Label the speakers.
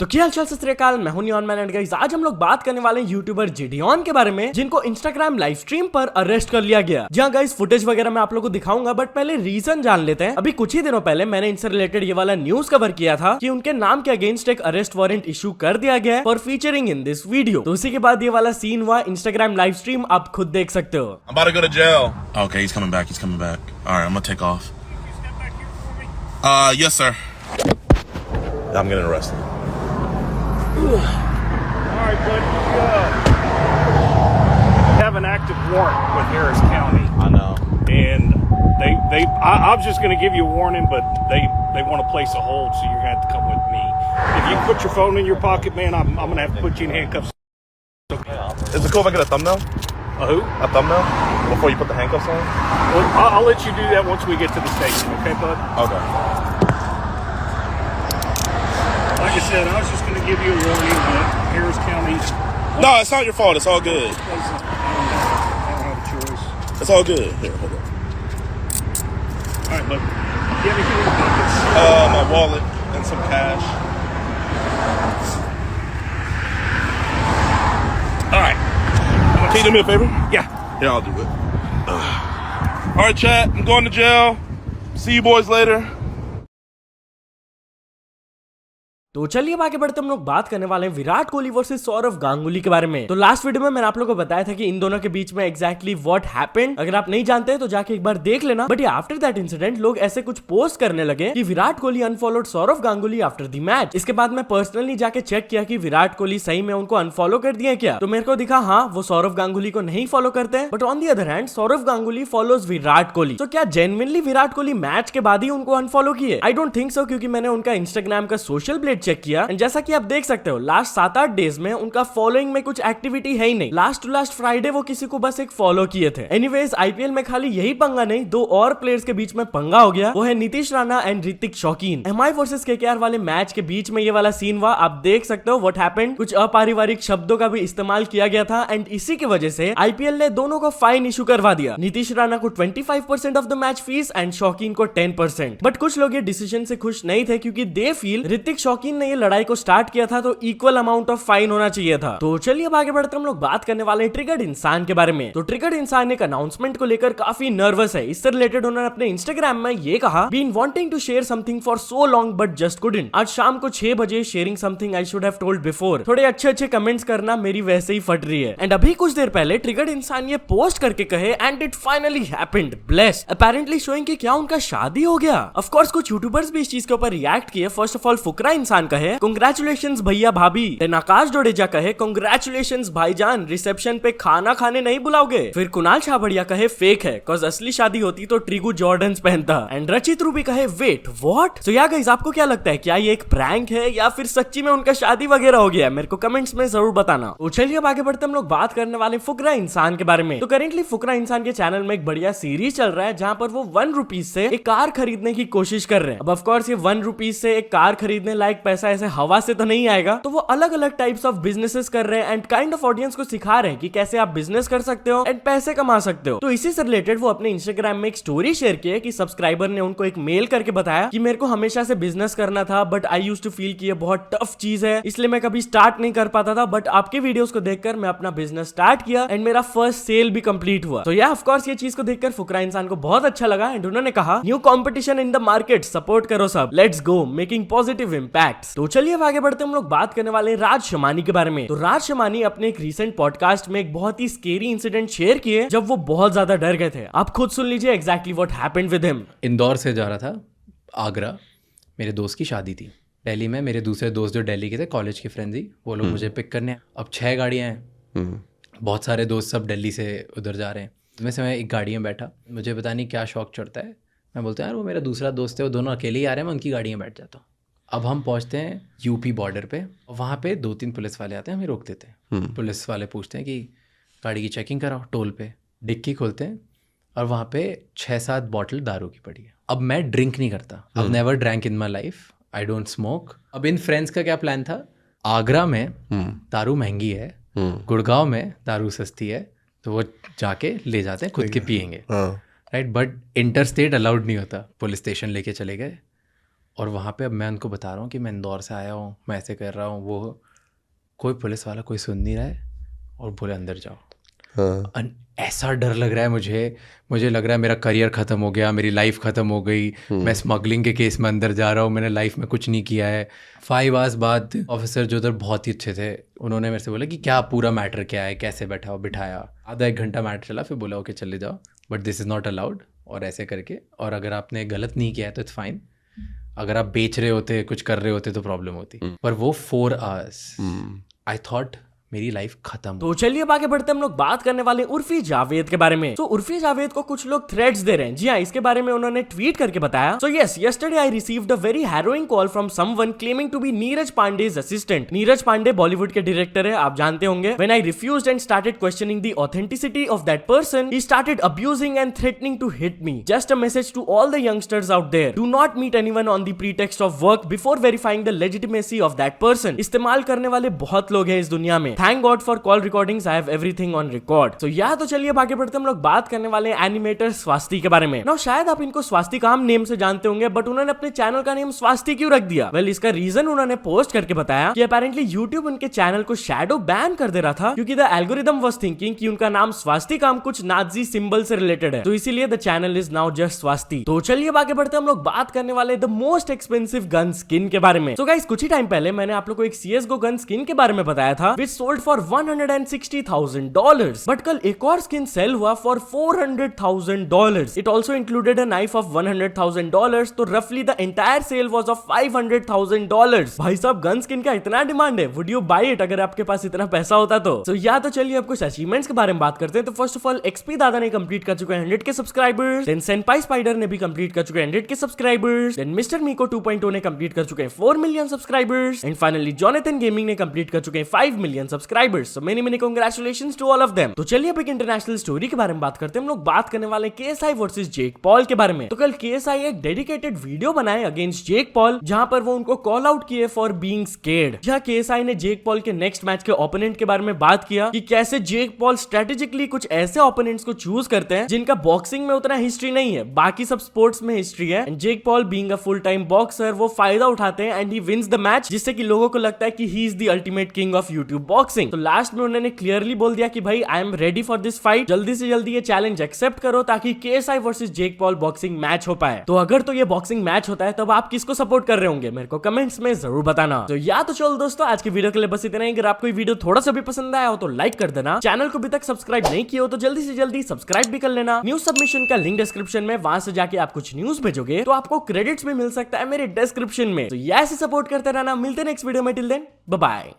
Speaker 1: तो क्या हालचाल सत श्री अकाल, मैं हूं नियॉन मैन एंड गाइस आज हम लोग बात करने वाले हैं यूट्यूबर जिडियन के बारे में, जिनको इंस्टाग्राम लाइव स्ट्रीम पर अरेस्ट कर लिया गया। जहां गाइस फुटेज वगैरह मैं आप लोगों को दिखाऊंगा, बट पहले रीजन जान लेते हैं। अभी कुछ ही दिनों पहले मैंने इनसे रिलेटेड ये वाला न्यूज कवर किया था कि उनके नाम के अगेंस्ट एक अरेस्ट वारंट इशू कर दिया गया है for featuring in this video. तो उसी के बाद ये वाला सीन हुआ इंस्टाग्राम लाइव स्ट्रीम, आप खुद देख सकते हो।
Speaker 2: I'm about to go to jail. Okay, he's coming back. He's coming back. All right, I'm gonna take off. Yes, sir. I'm getting arrested.
Speaker 3: All right, bud. You have an active warrant with Harris County,
Speaker 2: I know.
Speaker 3: and I was just going to give you a warning, but they want to place a hold, so you're going to have to come with me. If you put your phone in your pocket, man, I'm going to have to put you in handcuffs.
Speaker 2: Is it cool if I get a thumbnail?
Speaker 3: A who?
Speaker 2: A thumbnail? Before you put the handcuffs on?
Speaker 3: Well, I'll let you do that once we get to the station, okay, bud?
Speaker 2: Okay.
Speaker 3: Like I said, I was just going to give you a warning that Harris County's...
Speaker 2: No, it's not your fault. It's all good.
Speaker 3: I don't have a choice.
Speaker 2: It's all good. Here, hold on.
Speaker 3: All right, bud. You have anything in your pockets?
Speaker 2: My wallet and some cash. All right. Can you do me a favor?
Speaker 3: Yeah.
Speaker 2: Yeah, I'll do it. All right, chat. I'm going to jail. See you boys later.
Speaker 1: तो चलिए आगे बढ़ते हम लोग बात करने वाले हैं विराट कोहली वर्सेस सौरव गांगुली के बारे में। तो लास्ट वीडियो में मैंने आप लोगों को बताया था कि इन दोनों के बीच में एग्जैक्टली व्हाट हैपेंड। अगर आप नहीं जानते तो जाके एक बार देख लेना। बट आफ्टर दैट इंसिडेंट लोग ऐसे कुछ पोस्ट करने लगे कि Virat Kohli unfollowed Sourav Ganguly after the match. इसके बाद मैं पर्सनली जाके चेक किया कि विराट कोहली सही में उनको अनफॉलो कर दिया क्या। तो मेरे को दिखा हाँ, वो सौरव गांगुली को नहीं फॉलो करते हैं, but on the other hand Sourav Ganguly follows Virat Kohli. तो क्या जेन्युइनली विराट कोहली मैच के बाद ही उनको अनफॉलो किए? आई डोंट थिंक सो, क्योंकि मैंने उनका इंस्टाग्राम का सोशल ब्लेड चेक किया एंड जैसा कि आप देख सकते हो लास्ट 7-8 डेज में उनका फॉलोइंग में कुछ एक्टिविटी है ही नहीं। लास्ट टू लास्ट फ्राइडे वो किसी को बस एक फॉलो किए थे। एनीवेज आईपीएल में खाली यही पंगा नहीं, दो और प्लेयर्स के बीच में पंगा हो गया। वो है नीतीश राणा एंड ऋतिक शौकीन। एमआई वर्सेस केकेआर वाले मैच के बीच में ये वाला सीन हुआ। आप देख सकते हो व्हाट हैपेंड। कुछ अपारिवारिक शब्दों का भी इस्तेमाल किया गया था एंड इसी की वजह से आईपीएल ने दोनों को फाइन इशू करवा दिया। नीतीश राणा को 25% of the match fees and शौकीन को 10%। बट कुछ लोग ये डिसीजन से खुश नहीं थे, क्योंकि दे फील ऋतिक शौकीन ने ये लड़ाई को स्टार्ट किया था तो इक्वल अमाउंट ऑफ फाइन होना चाहिए था। तो चलिए अब आगे बढ़ते हम लोग बात करने वाले हैं ट्रिगर्ड इंसान के बारे में। तो ट्रिगर्ड इंसान एक अनाउंसमेंट को लेकर काफी नर्वस है। इससे रिलेटेड उन्होंने अपने इंस्टाग्राम में ये कहा, been wanting to share something for so long but just couldn't. आज शाम को 6 बजे sharing something I should have told before. थोड़े अच्छे कमेंट्स करना, मेरी वैसे ही फट रही है। एंड अभी कुछ देर पहले ट्रिगर्ड इंसान ये पोस्ट करके कहे and it finally happened, bless, apparently showing कि क्या उनका शादी हो गया। ऑफ कोर्स कुछ यूट्यूबर्स भी इस चीज के ऊपर रिएक्ट किए। फर्स्ट ऑफ ऑल फुकरा इंसान कहे कांग्रेचुलेशंस भैया भाभी। देन आकाश जोडेजा कहे कांग्रेचुलेशंस भाईजान, रिसेप्शन पे खाना खाने नहीं बुलाओगे। फिर कुणाल छाबड़िया कहे फेक है, कॉज असली शादी होती तो ट्रिगू जॉर्डन्स पहनता। एंड रचित रूबी कहे वेट व्हाट। सो या गाइस आपको क्या लगता है, क्या ये एक प्रैंक है या फिर सच्ची में उनका शादी वगैरह हो गया? मेरे को कमेंट्स में जरूर बताना। तो चलिए अब आगे बढ़ते हम लोग बात करने वाले फुकरा इंसान के बारे में। तो करेंटली फुकरा इंसान के चैनल में एक बढ़िया सीरीज चल रहा है जहां पर वो 1 रुपीज से एक कार खरीदने की कोशिश कर रहे हैं। अब ऑफकोर्स ये 1 रुपीज से एक कार खरीदने लायक पैसा ऐसे हवा से तो नहीं आएगा। तो वो अलग अलग टाइप्स ऑफ बिजनेसेस कर रहे हैं एंड काइंड ऑफ ऑडियंस को सिखा रहे हैं कि कैसे आप बिजनेस कर सकते हो एंड पैसे कमा सकते हो। तो इसी से रिलेटेड वो अपने इंस्टाग्राम में एक स्टोरी शेयर की है कि सब्सक्राइबर ने उनको एक मेल करके बताया कि मेरे को हमेशा से बिजनेस करना था, but I used to feel कि ये बहुत टफ चीज है, इसलिए मैं कभी स्टार्ट नहीं कर पाता था। बट आपके वीडियोस को देखकर मैं अपना बिजनेस स्टार्ट किया एंड मेरा फर्स्ट सेल भी कंप्लीट हुआ। तो या ऑफ कोर्स ये चीज को देखकर फुकरा इंसान को बहुत अच्छा लगा एंड उन्होंने कहा new competition in the market, support करो सब, let's go making positive impacts. तो चलिए अब आगे बढ़ते हम लोग बात करने वाले राज शमानी के बारे में। तो राज शमानी अपने एक रीसेंट पॉडकास्ट में एक बहुत ही स्केरी इंसिडेंट शेयर किए जब वो बहुत ज्यादा डर गए थे। आप खुद सुन लीजिए exactly what happened with him.
Speaker 4: Indore से जा रहा था आगरा, मेरे दोस्त की शादी थी। दिल्ली में मेरे दूसरे दोस्त जो दिल्ली के थे, कॉलेज के फ्रेंड्स ही, वो लोग मुझे पिक करने। अब 6 गाड़ियाँ हैं, बहुत सारे दोस्त सब दिल्ली से उधर जा रहे हैं। उसमें से मैं एक गाड़ी में बैठा, मुझे पता नहीं क्या शौक चढ़ता है, मैं बोलता हूँ यार वो मेरा दूसरा दोस्त है, वो दोनों अकेले ही आ रहे हैं, मैं उनकी गाड़ी में बैठ जाता हूँ। अब हम पहुंचते हैं यूपी बॉर्डर पे, वहाँ पे 2-3 पुलिस वाले आते हैं, हमें रोक देते हैं। पुलिस वाले पूछते हैं कि गाड़ी की चेकिंग कराओ। टोल पे डिक्की खोलते हैं और वहाँ पे 6-7 बॉटल दारू की पड़ी है। अब मैं ड्रिंक नहीं करता, अब never drank in my life, I don't smoke. अब इन फ्रेंड्स का क्या प्लान था, आगरा में दारू महंगी है, गुड़गांव में दारू सस्ती है, तो वो जाके ले जाते हैं, खुद के पियेंगे, right. But inter state allowed नहीं होता। पुलिस स्टेशन लेके चले गए, और वहाँ पे अब मैं उनको बता रहा हूँ कि मैं इंदौर से आया हूँ, मैं ऐसे कर रहा हूँ, वो कोई पुलिस वाला कोई सुन नहीं रहा है और बोले अंदर जाओ।
Speaker 5: हाँ।
Speaker 4: ऐसा डर लग रहा है मुझे लग रहा है मेरा करियर ख़त्म हो गया, मेरी लाइफ ख़त्म हो गई, मैं स्मगलिंग के केस में अंदर जा रहा हूँ, मैंने लाइफ में कुछ नहीं किया है। 5 आवर्स बाद ऑफिसर जो उधर बहुत ही अच्छे थे, उन्होंने मेरे से बोला कि क्या पूरा मैटर क्या है, कैसे बिठाया। आधा 1 घंटा मैटर चला, फिर बोला ओके चले जाओ, but this is not allowed, और ऐसे करके, और अगर आपने गलत नहीं किया है तो इट्स फाइन, अगर आप बेच रहे होते, कुछ कर रहे होते तो प्रॉब्लम होती। पर वो 4 आवर्स आई थॉट मेरी लाइफ खत्म।
Speaker 1: तो चलिए अब आगे बढ़ते हम लोग बात करने वाले उर्फी जावेद के बारे में। तो उर्फी जावेद को कुछ लोग थ्रेट्स दे रहे हैं। जी हाँ, इसके बारे में उन्होंने ट्वीट करके बताया। So yes, yesterday I received a very harrowing call from someone claiming to be Neeraj Pandey's असिस्टेंट। नीरज पांडे बॉलीवुड के डायरेक्टर है, आप जानते होंगे। When I refused and started questioning the authenticity of that person, he started abusing and threatening to hit me. Just a message to all the youngsters out there, do not meet anyone on the pretext of work before verifying the legitimacy of that person. इस्तेमाल करने वाले बहुत लोग हैं इस दुनिया में। Thank God for call recordings, I have everything on record. तो या तो चलिए अब आगे बढ़ते हम लोग बात करने वाले एनिमेटर स्वास्ति के बारे में। नाउ शायद आप इनको स्वास्तिकाम नेम से जानते होंगे, बट उन्होंने अपने चैनल का नेम स्वास्ति क्यों रख दिया? वेल, इसका रीजन उन्होंने पोस्ट करके बताया कि अपेरेंटली यूट्यूब उनके चैनल को शैडो बैन कर दे रहा था, क्योंकि द एल्गोरिदम वाज थिंकिंग कि उनका नाम स्वास्तिकाम कुछ नाजी सिंबल से रिलेटेड है, तो इसीलिए the channel is now just Swasti. तो चलिए अब आगे बढ़ते हम लोग बात करने वाले the most expensive gun skin के बारे में। तो गाइस, कुछ ही टाइम पहले मैंने आप लोग को एक CS:GO गन स्किन के बारे में बताया था, विच सोल्ड फॉर $160,000, बट कल एक और स्किन सेल हुआ for $400,000। It also included a knife of $100,000, तो रफली the entire sale was of $500,000। भाई साहब, गन स्किन का इतना डिमांड है, वुड यू बाय इट अगर आपके पास इतना पैसा होता तो या तो चलिए अब कुछ अचीवमेंट्स के बारे में बात करते हैं। तो फर्स्ट ऑफ ऑल, XP दादा ने कंप्लीट कर चुके हैं 100 के सब्सक्राइबर्स, देन सेनपाई स्पाइडर ने भी कंप्लीट कर चुके हैं 100 के सब्सक्राइबर्स, देन मिस्टर मीको 2.0 ने कंप्लीट कर चुके हैं 4 million subscribers, and finally Jonathan gaming ने कंप्लीट कर चुके हैं 5 million subscribers. So many congratulations to all of them. तो चलिए अब एक इंटरनेशनल स्टोरी के बारे में बात करते हैं। हम लोग बात करने वाले KSI वर्सेस जेक पॉल के बारे में। तो कल KSI एक डेडिकेटेड वीडियो बनाए अगेंस्ट जेक पॉल, जहां पर वो उनको कॉल आउट किए फॉर बीइंग स्केर्ड। जहां KSI ने जेक पॉल के नेक्स्ट मैच के ओपोनेंट के बारे में बात किया कि कैसे जेक पॉल स्ट्रेटेजिकली कुछ ऐसे ओपोनेंट्स को चूज करते हैं जिनका बॉक्सिंग में उतना हिस्ट्री नहीं है, बाकी सब स्पोर्ट्स में हिस्ट्री है। And Jake Paul being a full time boxer, वो फायदा उठाते हैं and he wins the match, जिससे कि लोगों को लगता है कि he is the ultimate king of YouTube boxing. तो लास्ट में उन्होंने क्लियरली बोल दिया कि भाई I am ready for this fight, जल्दी से जल्दी ये चैलेंज एक्सेप्ट करो ताकि KSI versus Jake Paul boxing match हो पाए। तो अगर तो ये बॉक्सिंग मैच होता है तब आप किसको सपोर्ट कर रहे होंगे, मेरे को कमेंट्स में जरूर बताना। तो या तो चलो दोस्तों, आज की वीडियो के लिए बस इतना ही। अगर आपको ये वीडियो थोड़ा सा भी पसंद आया हो तो लाइक कर देना, चैनल को अभी तक सब्सक्राइब नहीं किया हो तो जल्दी से जल्दी सब्सक्राइब भी कर लेना। न्यूज सबमिशन का लिंक डिस्क्रिप्शन में, वहां से जाके आप कुछ न्यूज भेजोगे तो आपको क्रेडिट्स भी मिल सकता है मेरे डिस्क्रिप्शन में। तो ऐसे सपोर्ट करते रहना, मिलते हैं नेक्स्ट वीडियो में। Till then bye bye.